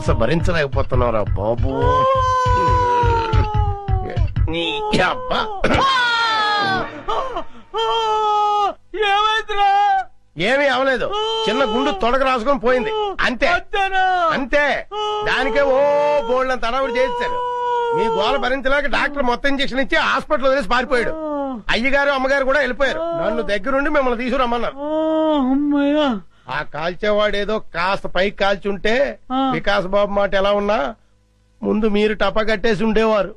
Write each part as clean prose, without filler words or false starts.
పల్స భరించలేకపోతున్నావురా బాబు. నీ అబ్బా ఏమైందిరా? ఏమీ అవలేదు, చిన్న గుండు తొడక రాసుకొని పోయింది అంతే అంతే. దానికే ఓ బోల్డ్ తడవుడు చేశారు. మీ గోల భరించలేక డాక్టర్ మొత్తం ఇంజక్షన్ ఇచ్చి హాస్పిటల్ వదిలేసి పారిపోయాడు. అయ్యగారు అమ్మగారు కూడా వెళ్ళిపోయారు. నన్ను దగ్గరుండి మిమ్మల్ని తీసుకురమ్మన్నారు. ఆ కాల్చేవాడు ఏదో కాస్త పైకి కాల్చి ఉంటే వికాస్ బాబు మాట ఎలా ఉన్నా ముందు మీరు టపా కట్టేసి ఉండేవారు.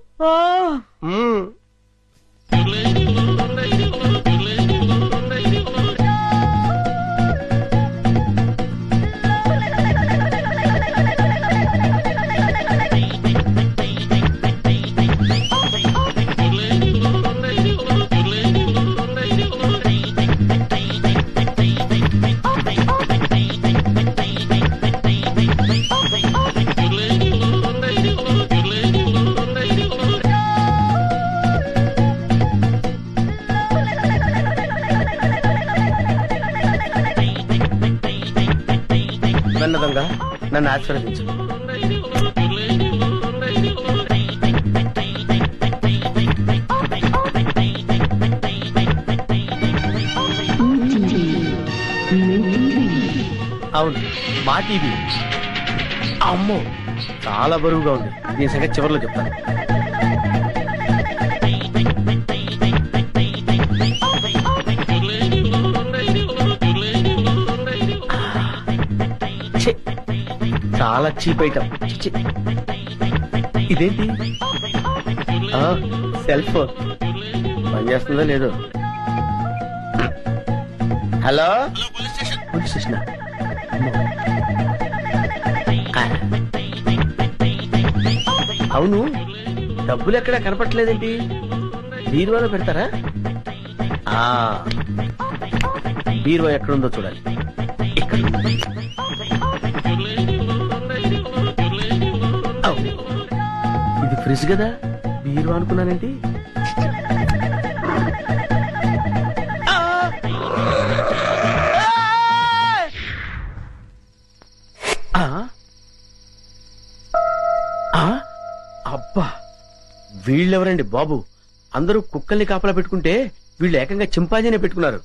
నన్ను ఆశీర్వదించు. అవును, మా టీవీ. అమ్మో, చాలా బరువుగా ఉంది. దీని సంగతి చివరిలో చెప్తాను. చాలా చీప్ ఐటమ్. ఇదేంటి? సెల్ ఫోన్ పనిచేస్తుందో లేదో. Hello, police station. అవును, డబ్బులు ఎక్కడా కనపట్లేదేంటి? బీరువాలో పెడతారా? బీరువా ఎక్కడుందో చూడాలి. ఇక్కడ ఇది ఫ్రిడ్జ్ కదా, బీరువా అనుకున్నానండి. అబ్బా, వీళ్ళెవరండి బాబు? అందరూ కుక్కల్ని కాపలా పెట్టుకుంటే వీళ్ళు ఏకంగా చింపాంజీనే పెట్టుకున్నారు.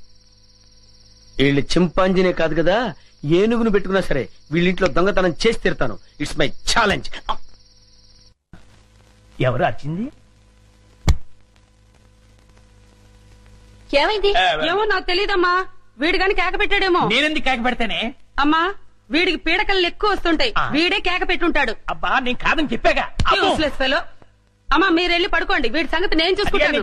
వీళ్ళు చింపాంజీనే కాదు కదా, ఏనుగును పెట్టుకున్నా సరే వీళ్ళింట్లో దొంగతనం చేసి తీరుతాను. It's my challenge. ఎవరు వచ్చింది? ఏమైంది? ఏమో నాకు తెలియదమ్మా. వీడు గాని కేక పెట్టాడేమో. నేనెందుకు కేక పెడతానే? అమ్మా, వీడికి పీడకలు ఎక్కువ వస్తుంటాయి. వీడే కేక పెట్టుంటాడు. అబ్బా, నేను కాదని చెప్పాగా. Useless fellow. అమ్మా, మీరెళ్ళి పడుకోండి. వీడి సంగతి నేను చూసుకుంటాను.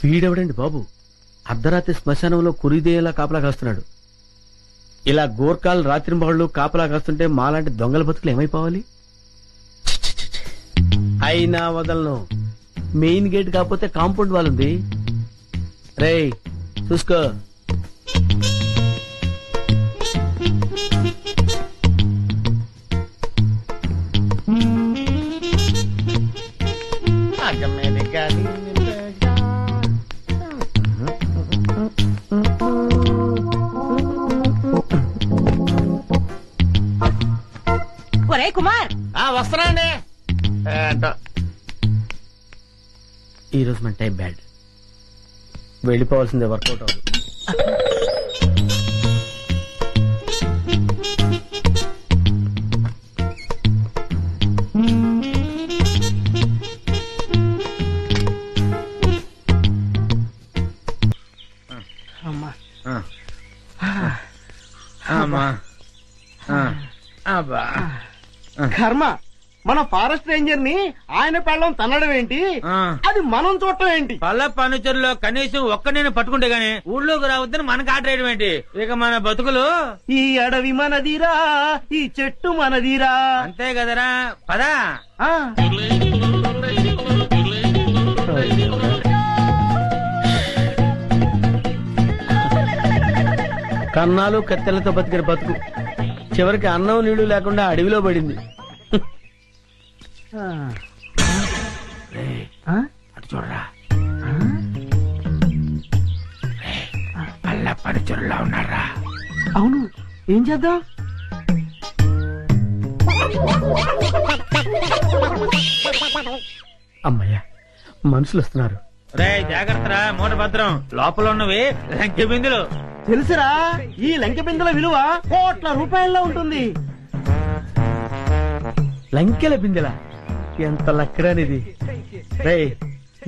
వీడెవడండి బాబు? అర్ధరాత్రి శ్మశానంలో కురిదేలా కాపలా కాస్తున్నాడు. ఇలా గోర్ఖాలు రాత్రింబహళ్ళు కాపలా కాస్తుంటే మాలాంటి దొంగల బతుకులు ఏమైపోవాలి? అయినా వదలను. మెయిన్ గేట్ కాకపోతే కాంపౌండ్ వాల్ ఉంది. రేయ్, చూసుకో. ఒరే కుమార్, వస్తున్నాండి. ఈరోజు మన టైం బ్యాడ్. వెళ్ళిపోవాల్సిందే, వర్కౌట్ అవ్వదు. కర్మ, మన ఫారెస్ట్ రేంజర్ ని ఆయన పెళ్ళం తన్నడం ఏంటి? అది మనం చూడటం ఏంటి? పల్ల పనుచరులో కనీసం ఒక్క నేను పట్టుకుంటే గానీ ఊళ్ళోకి రావద్దని మనకు ఆట వేయడం ఏంటి? ఇక మన బతుకులు. ఈ అడవి మనదిరా, ఈ చెట్టు మనదిరా. అంతే కదరా, పదా. కన్నాలు కత్తెలతో బతికిన బతుకు చివరికి అన్నం నీళ్లు లేకుండా అడవిలో పడింది. అటు చూడరా, పల్ల పనిచరులా ఉన్నారా? అవును, ఏం చేద్దాం? అమ్మయ్యా, మనుషులు వస్తున్నారు. రే జాగ్రత్త, మూట భద్రం. లోపల ఉన్నవి లంకె బిందులు. తెలుసురా, ఈ లంకె బిందుల విలువ కోట్ల రూపాయల్లో ఉంటుంది. లంకెల బిందెల ఎంత లక్కరానిది. రే,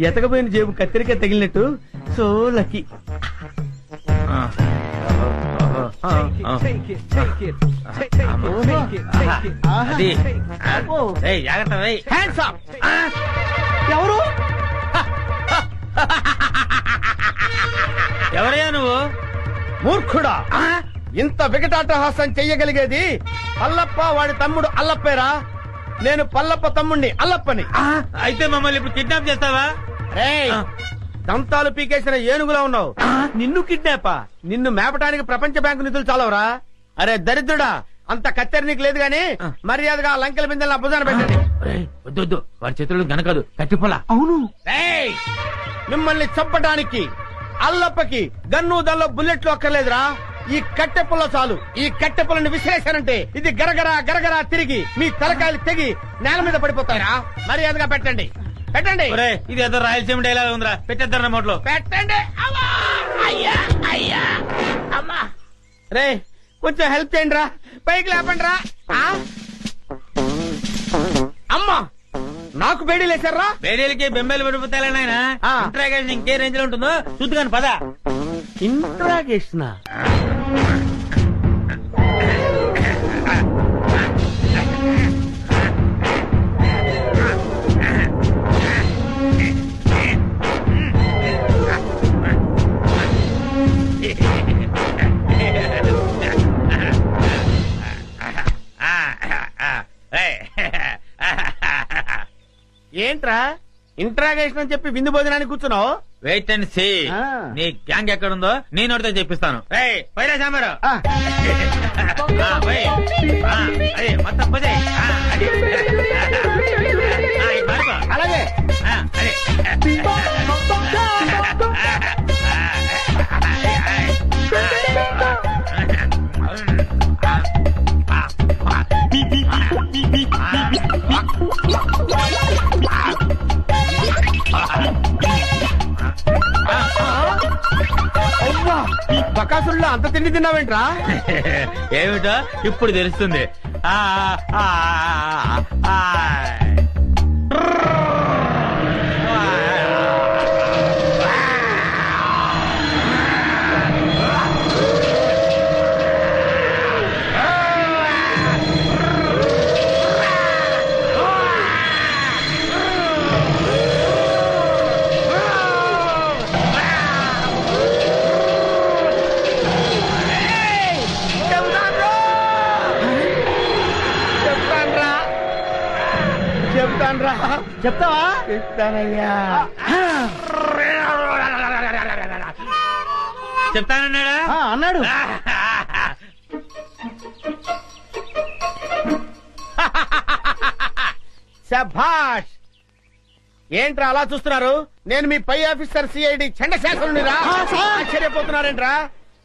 ఎతకపోయిన జేబు కత్తిరిక తగిలినట్టు సో లక్కీ. అది జాగ్రత్త. Hands up. ఎవరు? ఎవరయ్యా నువ్వు? మూర్ఖుడా, ఇంత వికటాటహాసం చెయ్యగలిగేది పల్లప్ప వాడి తమ్ముడు అల్లప్పేరా. నేను పల్లప్ప తమ్ముణ్ణి అల్లప్పని. అయితే మమ్మల్ని ఇప్పుడు కిడ్నాప్ చేస్తావా? రేయ్, దంతాలు పీకేసిన ఏనుగులా ఉన్నావు. నిన్ను కిడ్నాపా? నిన్ను మేపటానికి ప్రపంచ బ్యాంకు నిధులు చాలవరా? అరే దరిద్రుడా, అంత కత్తెర నీకు లేదు గాని మర్యాదగా లంకెల బిందెల భుజాన పెట్టండి. వద్దు, వాడి చేతులు గనకదు, కట్టిపోలా. అవును. రేయ్, మిమ్మల్ని చంపటానికి అల్లప్పకి గన్ను దల్లో బుల్లెట్లు అక్కర్లేదురా. ఈ కట్టెపుల్ల చాలు. ఈ కట్టెపుల్లని విసిరేశారంటే ఇది గరగరా గరగరా తిరిగి మీ తలకాయలు తెగి నేల మీద పడిపోతారా. మర్యాదగా పెట్టండి, పెట్టండి. ఇది ఏదో రాయలసీమ డైలాగ్ ఉందిరా, పెట్టేద్దరు నోట్లో. పెట్టండి. అయ్యా అయ్యా అమ్మా. రే, కొంచెం హెల్ప్ చేయండి రా, పైకి లేపండి రా. అమ్మా, నాకు బేడీ లేచారా? బేడీలకి బెంబేలు పడిపోతాయి నాయన. ఇంట్రాగేషన్ ఇంకే రేంజ్ లో ఉంటుందో చూద్దుగాని పద. ఇంట్రాగేషన్? ఏంట్రా ఇంట్రాగేషన్ అని చెప్పి విందు భోజనానికి కూర్చున్నావు? Wait and see. నీ గ్యాంగ్ ఎక్కడుందో నేను నోటితో చెప్పిస్తాను. పైరా సాంబారు మొత్తం పదే. అలాగే. బకాసుల్లో అంత తిండి తిన్నావేంట్రా? ఏమిటో ఇప్పుడు తెలుస్తుంది. చెప్తావా? చెప్తానయ్యా. చెప్తానన్నాడా? అన్నాడు. శభాష్. ఏంట్రా అలా చూస్తున్నారు? నేను మీ పై ఆఫీసర్ సిఐడి చండశాసనునిరా. ఆశ్చర్యపోతున్నారేంట్రా?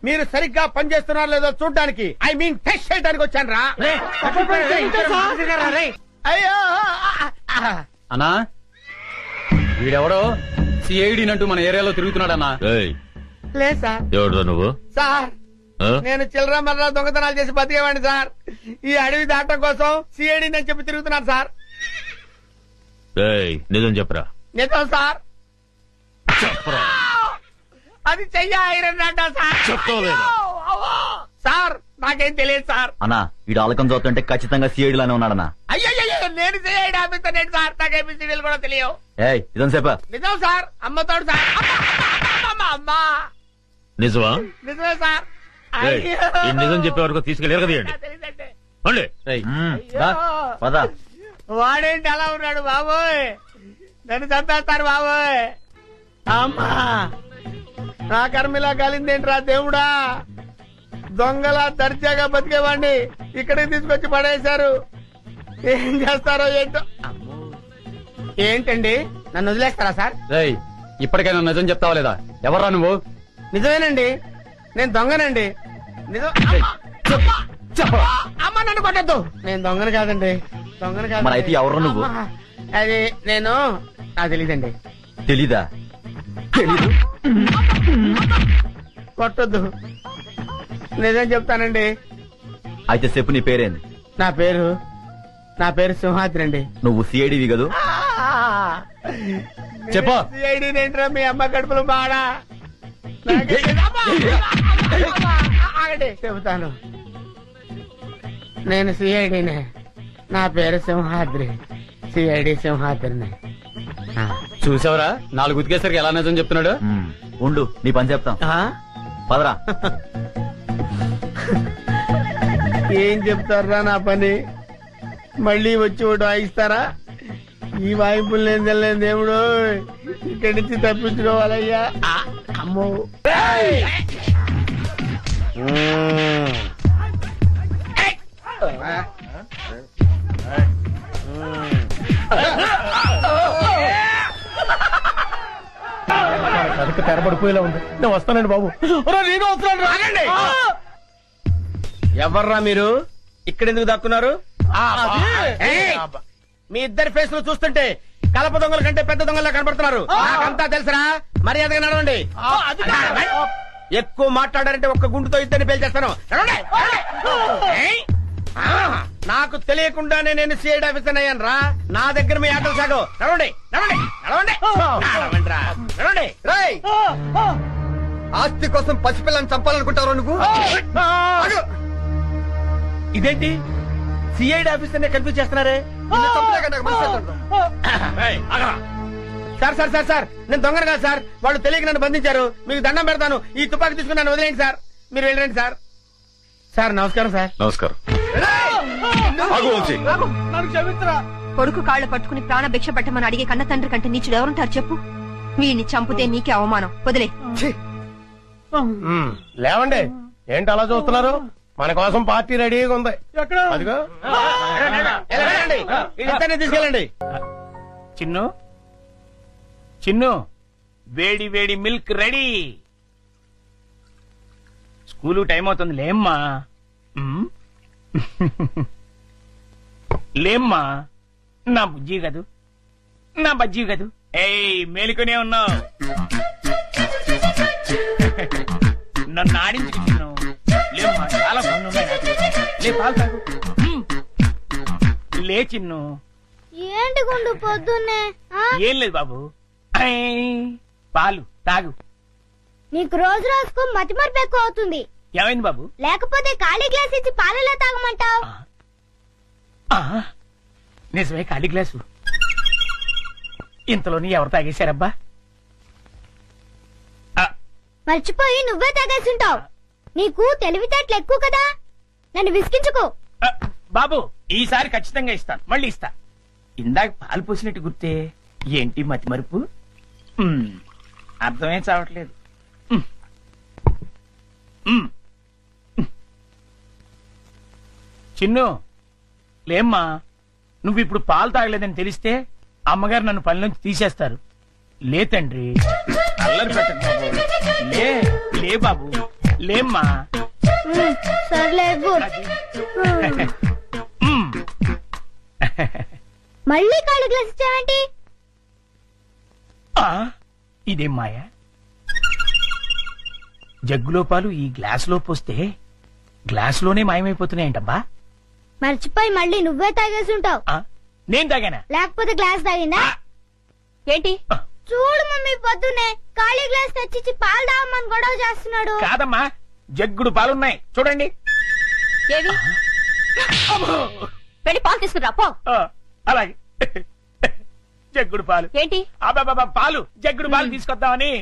మీరు సరిగ్గా పనిచేస్తున్నారో లేదో చూడ్డానికి, ఐ మీన్ టెస్ట్ చేయడానికి వచ్చాను రా. అయ్యో అన్నా, వీడెవడో సిఐడి నంటూ మన ఏరియాలో తిరుగుతున్నాడన్నా. లేదు సార్. ఎవడో నువ్వు? సార్, నేను చిల్లర మర్ర దొంగతనాలు చేసి బతికేవాడిని సార్. ఈ అడవి దాటం కోసం సిఐడి అని చెప్పి తిరుగుతున్నాను సార్. నిజం చెప్పరా? నిజం సార్. అది చెయ్య ఐరన్ అంట సార్. చెప్తావులేదా? సార్, నాకేం తెలియదు సార్. అన్నా, వీడు ఆలకం చూస్తుంటే ఖచ్చితంగా సిఐడి లానే ఉన్నాడన్నా. అయ్యో, నేను సిఐడి ఆఫీసర్ ఏంటి సార్? నాకు ఏబిసిడీలు కూడా తెలియవు. ఏయ్, ఇదని చెప్పా. నిజం సార్. అమ్మతోడు సార్. అమ్మా, నిజమా? నిజమే సార్. నిజం చెప్పే వరకు తీసుకెళ్ళారు కదండి. వాడేంటి అలా ఉన్నాడు బాబోయ్? నన్ను చంపేస్తారు బాబోయ్. అమ్మా, నా కర్మిలా కాలిందేంట్రా దేవుడా? దొంగలా దర్జాగా బతికేవాడిని ఇక్కడికి తీసుకొచ్చి పడేశారు. ఏం చేస్తారో ఏంటో. ఏంటండి, నన్ను వదిలేస్తారా సార్? ఇప్పటికైనా నిజం చెప్తావా లేదా? ఎవర్రా నువ్వు? నిజమేనండి, నేను దొంగనండి. నిజం. చెప్ప అమ్మ నన్ను కొట్టద్దు. నేను దొంగను కాదండి, దొంగను కాదు. మరి అయితే ఎవరు నువ్వు? అది నేను, నాకు తెలీదండి. తెలీదా? తెలీదు. కొట్టద్దు, నిజం చెప్తానండి. అయితే చెప్పు, నీ పేరేంది? నా పేరు సింహాద్రి అండి. నువ్వు సిఐడివి కదూ? చెప్పు. సిఐడి ఏంట్రా మీ అమ్మ కడుపులో బాడా? ఆగండి, చెబుతాను. నేను సిఐడినే. నా పేరు సింహాద్రి, సిఐడి సింహాద్రిని. చూసావరా 4 ఉతికేసరికి ఎలా నిజం చెప్తున్నాడు? ఉండు, నీ పని చెప్తాం. పదరా. ఏం చెప్తారా నా పని? మళ్ళీ వచ్చి ఒకటి వాయిస్తారా? ఈ వాయింపులు నేను తెలియదు దేవుడు. ఇక్కడి నుంచి తప్పించుకోవాలయ్యా. అమ్మో, కనుక తెరబడిపోయేలా ఉంది. నేను వస్తానండి బాబు. నేను వస్తున్నాను. ఎవర్రా మీరు? ఇక్కడెందుకు దాక్కున్నారు? మీ ఇద్దరి ఫేస్ లో చూస్తుంటే కలప దొంగల కంటే పెద్ద దొంగలా కనబడుతున్నారు. నాకంతా తెలుసురా, మర్యాదగా నడవండి. ఎక్కువ మాట్లాడారంటే ఒక్క గుండుతో ఇద్దరిని పేల్చేస్తాను. నాకు తెలియకుండానే నేను సిఐడి ఆఫీసర్ అయ్యాను రా. నా దగ్గర మీ ఆటలు సాగు. నడవండి, నడవండి, నడవండి, నడవండి రా, నడవండి. ఆస్తి కోసం పసిపిల్లని చంపాలనుకుంటారు నువ్వు? ఇదేంటి సిఐడి ఆఫీసర్ నే కన్ఫ్యూజ్ చేస్తున్నారే? సార్ సార్ సార్ సార్, నేను దొంగను కాదు సార్. వాళ్ళు తెలియక నన్ను బంధించారు. మీకు దండం పెడతాను. ఈ తుపాకి తీసుకుని నన్ను వదిలేండి సార్. మీరు వెళ్ళండి సార్. సార్ నమస్కారం సార్. నమస్కారం. కొడుకు కాళ్ళు పట్టుకుని ప్రాణ భిక్ష పెట్టమని అడిగే కన్న తండ్రి కంటే నీచుడు ఎవరుంటారు చెప్పు? వీడిని చంపితే నీకే అవమానం. వదిలే. లేవండి, ఏంటి అలా చూస్తున్నారు? మన కోసం పార్టీ రెడీగా ఉంది. అదిగో తీసుకెళ్ళండి. చిన్ను, చిన్ను, వేడి వేడి మిల్క్ రెడీ. స్కూలు టైం అవుతుంది, లేమ్మా. లేమ్మా, నా బుజ్జి కదూ, నా బజ్జీ కదూ. ఏయ్, మేలుకునే ఉన్నావు. నన్ను ఆడించుకు చిన్ను. లేమ్మా, చాలా పనులు ఉన్నాయి నాకు. లే, పాలు తాగు. లే చిన్ను. ఏంటి గుండు పొద్దున్నే? ఏం లేదు బాబు, పాలు తాగు. నీకు రోజు రోజుకు మతిమరుపు ఎక్కువ అవుతుంది. ఏమైంది బాబు? లేకపోతే ఖాళీ గ్లాస్ ఇచ్చి పాలలో తాగమంటావు. నిజమే, ఖాళీ గ్లాసు. ఇంతలోని ఎవరు తాగేశారబ్బా? మర్చిపోయి నువ్వే తాగేసుంటావు. నీకు తెలివితేటలు ఎక్కువ కదా, నన్ను విసిగించుకో. బాబు, ఈసారి ఖచ్చితంగా ఇస్తాను, మళ్ళీ ఇస్తా. ఇందాక పాలు పోసినట్టు గుర్తే. ఏంటి మతి మరుపు? అర్థమే చావట్లేదు. చిన్ను, లేమ్మా. నువ్వు ఇప్పుడు పాలు తాగలేదని తెలిస్తే అమ్మగారు నన్ను పని నుంచి తీసేస్తారు. లే తండ్రి, అల్లరి పెట్టకు బాబు. లే, లే బాబు, లేమ్మా. సర్లే, మళ్ళీ ఖాళీ గ్లాస్ ఇచ్చావేంటి? ఇదేం మాయా? జగ్గులో పాలు ఈ గ్లాసులో పోస్తే గ్లాసులోనే మాయమైపోతున్నాయంటబ్బా. మర్చిపోయి మళ్ళీ నువ్వే తాగేసుంటావు. నేను తాగానా? లేకపోతే గ్లాస్ తాగిందా? ఏంటి? చూడు మమ్మీ, పొద్దున్నే ఖాళీ గ్లాస్ తెచ్చిచ్చి పాలు తాగమని గొడవ చేస్తున్నాడు. కాదమ్మా, జగ్గుడు పాలున్నాయి చూడండి. ఏవి? వెళ్ళి పాలు తీసుకురా పో. అలాగే. జగ్గుడు పాలు ఏంటి? అబ్బాబా, పాలు, జగ్గుడు పాలు తీసుకొద్దామని.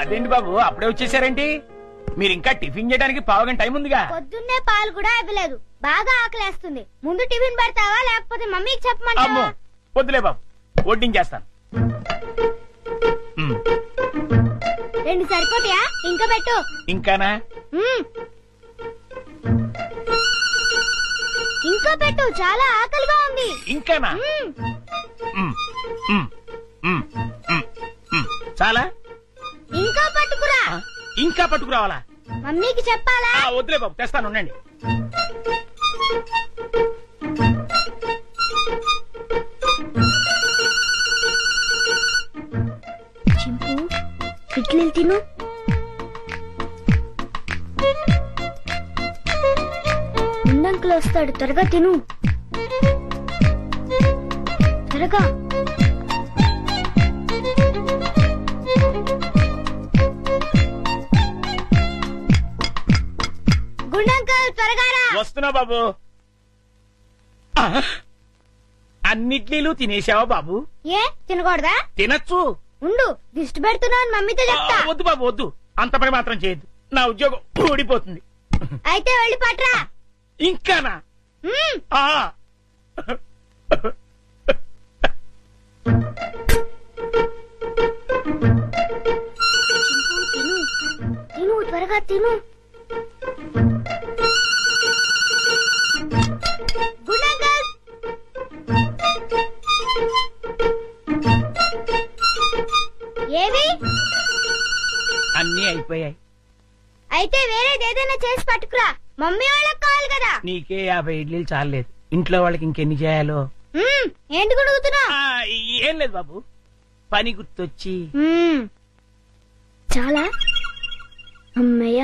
అదేంటి బాబు, అప్పుడే వచ్చేసారేంటి? మీరు ఇంకా టిఫిన్ చేయడానికి పావుగంట టైం ఉందిగా. పొద్దున్నే పాలు కూడా ఇవ్వలేదు. బాగా ఆకలేస్తుంది. ముందు టిఫిన్ పెడతావా, లేకపోతే మమ్మీకి చెప్పమంటావా? వద్దులే బాబు, వడ్డించేస్తాను. 2 సరిపోతాయా? ఇంకా పెట్టు. ఇంకానా? ఇంకా పెట్టు, చాలా ఆకలిగా ఉంది. ఇంకానా? చాలా ఇంకా పట్టుకురా. ఇంకా పట్టుకురావాలా? మమ్మీకి చెప్పాలా? వద్దులే బాబు, తెస్తాను ఉండండి. చింపు, ఇడ్లీలు తిను. ముందంకులు వస్తాడు, త్వరగా తిను. త్వరగా. గుండంకుల్ త్వరగా రా. వస్తున్నా బాబు. అన్నిట్లీలు తినేసావా బాబు? ఏ తినకూడదా? తినచ్చు. ఉండు, దిష్టి పెడుతున్నాను, మమ్మీతో చెప్తా. వద్దు బాబు వద్దు, అంత పని మాత్రం చేయొద్దు. నా ఉద్యోగం ఊడిపోతుంది. అయితే వెళ్ళి పట్రా. ఇంకానా? ఆ. తిను తిను, త్వరగా తిను. గుండంకుల్, ఏవి? అన్నీ అయిపోయాయి. అయితే వేరేది ఏదైనా చేసి పట్టుకురా, మమ్మీ వాళ్ళకి కావాలి కదా. నీకే 50 ఇడ్లీలు చాలేదు, ఇంట్లో వాళ్ళకి ఇంకెన్ని చేయాలో. ఏంటి గుడుగుతున్నా? ఏం లేదు బాబు, పని గుర్తొచ్చి. చాలా అమ్మయ్య.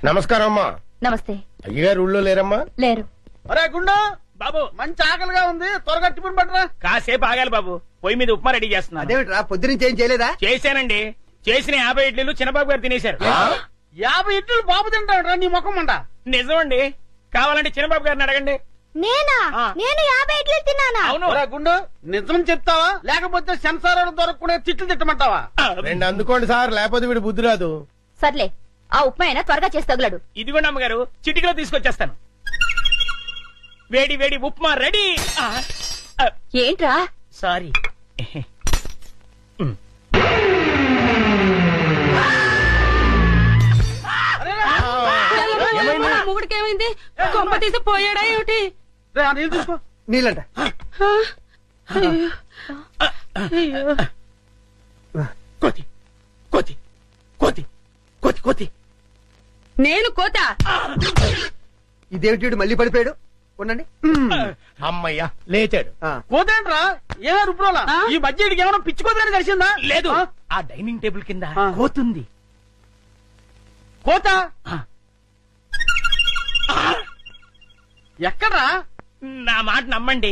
నమస్కారం అమ్మా. నమస్తే. అయ్యగారు ఊళ్ళో లేరమ్మా? లేరు. అరే గుండు, బాబు మంచి ఆకలిగా ఉంది, త్వరగా టిఫిన్ పట్టరా. కాసేపు ఆగాలి బాబు, పొయ్యి మీద ఉప్మా రెడీ చేస్తున్నా. అదేమిట్రా, పొద్దునుంచి ఏం చేయలేదా? చేశానండి, చేసిన 50 ఇడ్లీలు చిన్నబాబు గారు తినేశారు. 50 ఇడ్లీలు బాబు తింటాడు నీ ముఖం అంట. నిజమండి, కావాలంటే చిన్నబాబు గారిని అడగండి. నేనా? నేను 50 ఇడ్లీలు తిన్నానా? అవును. ఒరే గుండు, నిజం చెప్తావా లేకపోతే సెన్సార్ దొరకకుండా తిట్లు తిట్టమంటావా? రెండు అందుకోండి సార్, లేకపోతే వీడు బుద్ధి రాదు. సర్లే, ఆ ఉప్మా అయినా త్వరగా చేసి తగులడు. ఇదిగోండి అమ్మగారు, చిటికలో తీసుకొచ్చేస్తాను. వేడి వేడి ఉప్మా రెడీ. ఏంట్రా? సారీ. మొగుడికి ఏమైంది? కొంప తీసి పోయాడా ఏమిటి? రే, ఆ నీళ్ళు తీసుకో. నీళ్ళంట. కోతి కోతి కోతి కోతి కోతి. నేను కోత? ఇదేమిటి మళ్ళీ పడిపోయాడు? ఉండండి. అమ్మయ్యా లేచాడు. కోతేంట్రా, ఏమే రుబ్రోలా? ఈ మధ్య ఏమైనా పిచ్చి కోతని కలిసిందా? లేదు, ఆ డైనింగ్ టేబుల్ కింద ఆ. కోతుంది. కోత ఎక్కడ్రా? నా మాట నమ్మండి,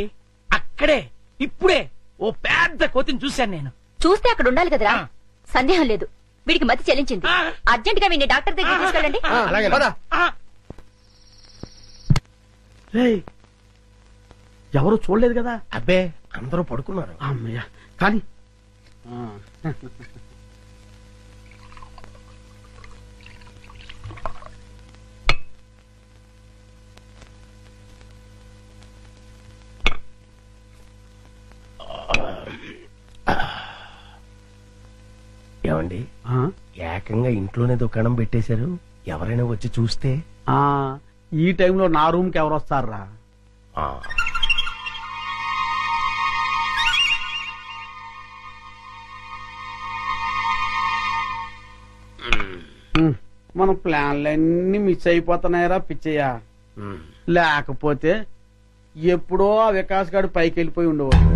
అక్కడే ఇప్పుడే ఓ పెద్ద కోతిని చూశాను నేను. చూస్తే అక్కడ ఉండాలి కదరా. ఆ. సందేహం లేదు, వీడికి మతి చెల్లించింది. ఆ. అర్జెంట్ గా వీడిని డాక్టర్ దగ్గర తీసుకెళ్ళండి. అలాగే ఆ, ఎవరు చూడలేదు కదా? అబ్బే అందరూ పడుకున్నారు. అమ్మయ్య, కానీ ఏమండి, ఏకంగా ఇంట్లోనే దుకాణం పెట్టేశారు. ఎవరైనా వచ్చి చూస్తే? ఈ టైంలో నా రూమ్ కి ఎవరు వస్తారా? ఆ. మన ప్లాన్లన్నీ మిస్ అయిపోతున్నాయరా పిచ్చయ్య. లేకపోతే ఎప్పుడో ఆ వికాస్ గారు పైకి వెళ్ళిపోయి ఉండేవాడు.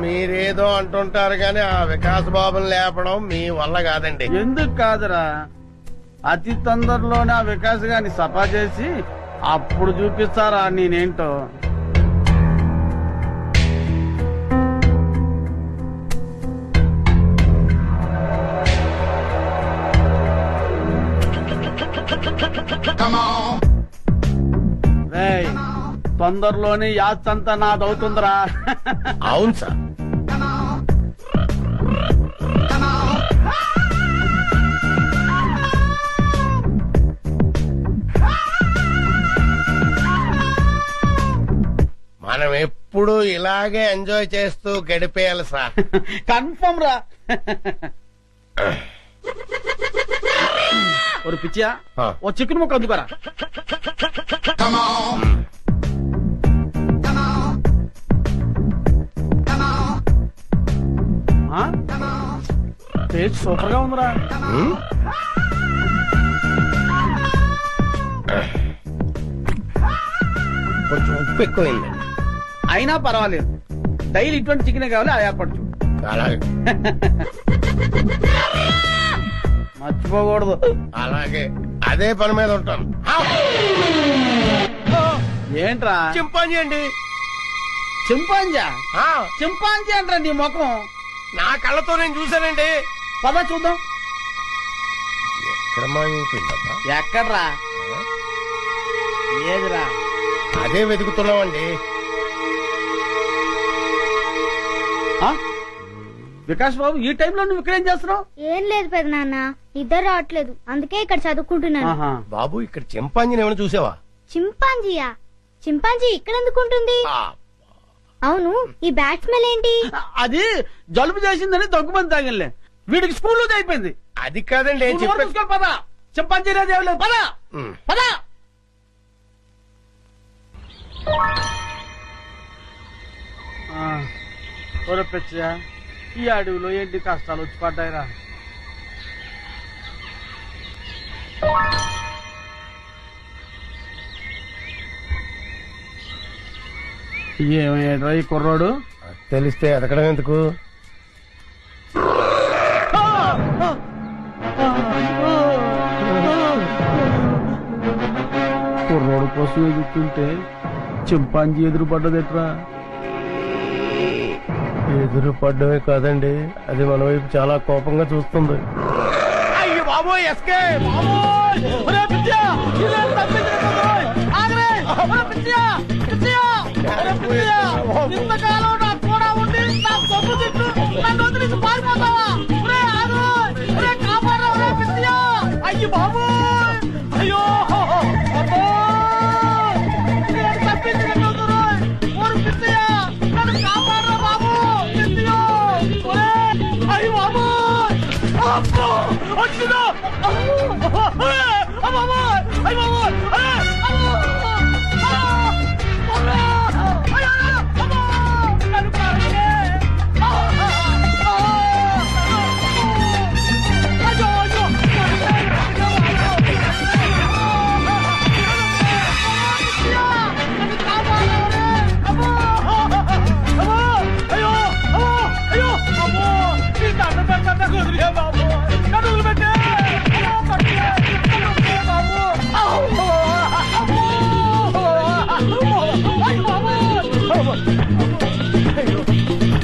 మీరేదో అంటుంటారు గాని ఆ వికాస్ బాబుని లేపడం మీ వల్ల కాదండి. ఎందుకు కాదురా, అతి తొందరలోనే ఆ వికాస్ గారిని సఫా చేసి అప్పుడు చూపిస్తారా నేనేంటో. రేయ్, తొందరలోనే యాత్రంతా నాదవుతుందిరా. అవును సార్. మనం ఎప్పుడు ఇలాగే ఎంజాయ్ చేస్తూ గడిపేయాలి సార్. కన్ఫర్మ్ రా. ఒక పిచ్చియా ఆ. ఓ చికెన్ ముక్క అందుకోరా. టేస్ట్ సూపర్ గా ఉందిరా. ఉమ్. కొంచెం ఉప్పు ఎక్కువైంది. అయినా పర్వాలేదు, డైలీ ఇటువంటి చికెన్ కావాలి, అది ఏర్పాటు చూడు. అలాగే మర్చిపోకూడదు. అలాగే అదే పని మీద ఉంటాను. ఏంట్రా చింపాంజీ అండి. చింపాంజా? ఆ, చింపాంజీ అంటారా నీ ముఖం? నా కళ్ళతో నేను చూశానండి. పద చూద్దాం. ఎక్కడ మాయమైపోయిందబ్బా? ఎక్కడ్రా? ఏదిరా? అదే వెతుకుతున్నామండి. ఆ? వికాస్ బాబు, ఈ టైంలో నువ్వు ఇక్కడేం చేస్తున్నావు? ఏం లేదు పెదనాన్న, నిద్ర రావట్లేదు, అందుకే ఇక్కడ చదువుకుంటున్నాను. బాబు, ఇక్కడ చింపాంజీని ఏమైనా చూసావా? చింపాంజీయా? చింపాంజీ ఇక్కడ ఎందుకుంటుంది? ఆ, అవును, ఈ బ్యాట్ స్మెల్ ఏంటి? అది జలుబు చేసిందని దగ్గుమంది తాగిలే, వీడికి స్కూల్లో అయిపోయింది. అది కాదండి నువ్వు నోరు మూసుకో, పద. చింపాంజీ అనేది ఏం లేదు, పద ఉమ్. పద. పిచ్చా, ఈ అడవిలో ఏంటి కష్టాలు వచ్చి పడ్డాయిరా. ఏమయ్యాడ్రా ఈ కుర్రోడు? తెలిస్తే ఎదకడం ఎందుకు? కుర్రోడు కోసం ఎదుగుతుంటే చింపాంజీ ఎదురు పడ్డదెట్రా? ఎదురు పడ్డమే కాదండి, అది మన వైపు చాలా కోపంగా చూస్తుంది. అయ్యో బాబోయ్, ఎస్కేప్! ఇంతకాలం నాకు కూడా ఉండి నా సొమ్ము తిట్టు నన్ను వదిలేసి పారిపోతావా? కాపాడరా పిచ్చియా! అయ్యి బాబు, అయ్యో నన్ను కాపాడరా బాబు, పిచ్చియో! అయ్యి బాబు, వచ్చిందో!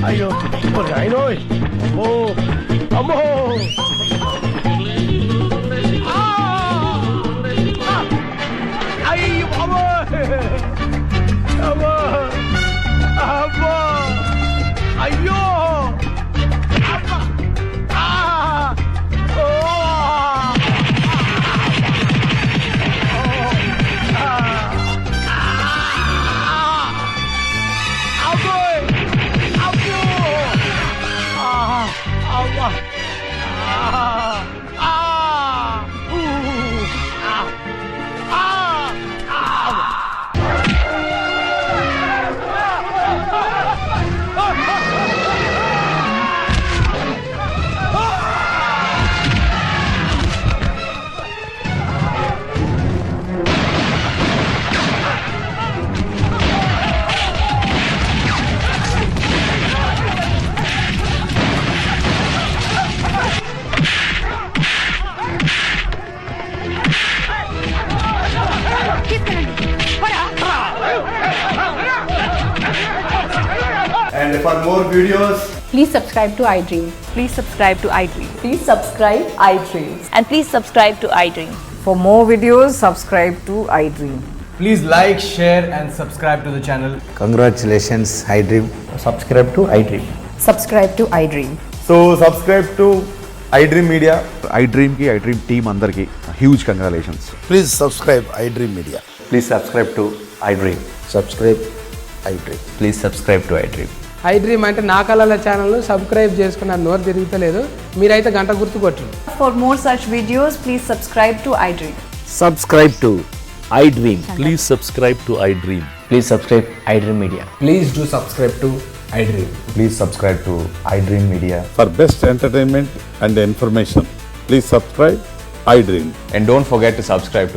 అయ్యో అయినో, అమ్మో అమ్మో! అయ్యి బాబో, అమ్మో అమ్మో, అయ్యో అమ్మా! And for more videos, please subscribe to iDream. Please subscribe to iDream. Please subscribe iDream. And please subscribe to iDream. For more videos, subscribe to iDream. please like, share and subscribe to the channel. Congratulations, iDream. Subscribe to iDream. Subscribe to iDream. So subscribe to iDream Media. iDream ki iDream team andarki huge congratulations. Please subscribe iDream Media. Please subscribe to iDream. Subscribe iDream. Please subscribe to iDream. I dream అంటే నా కళల channel subscribe చేసుకున్న నోరు తిరుగుతలేదు. మీరైతే గంట గుర్తు కొట్టండి. For more such videos, please subscribe to iDream. Subscribe to iDream. Please subscribe to iDream. Please subscribe iDream Media. Please do subscribe to iDream. Please subscribe to iDream Media. For best entertainment and information, please subscribe iDream. And don't forget to subscribe to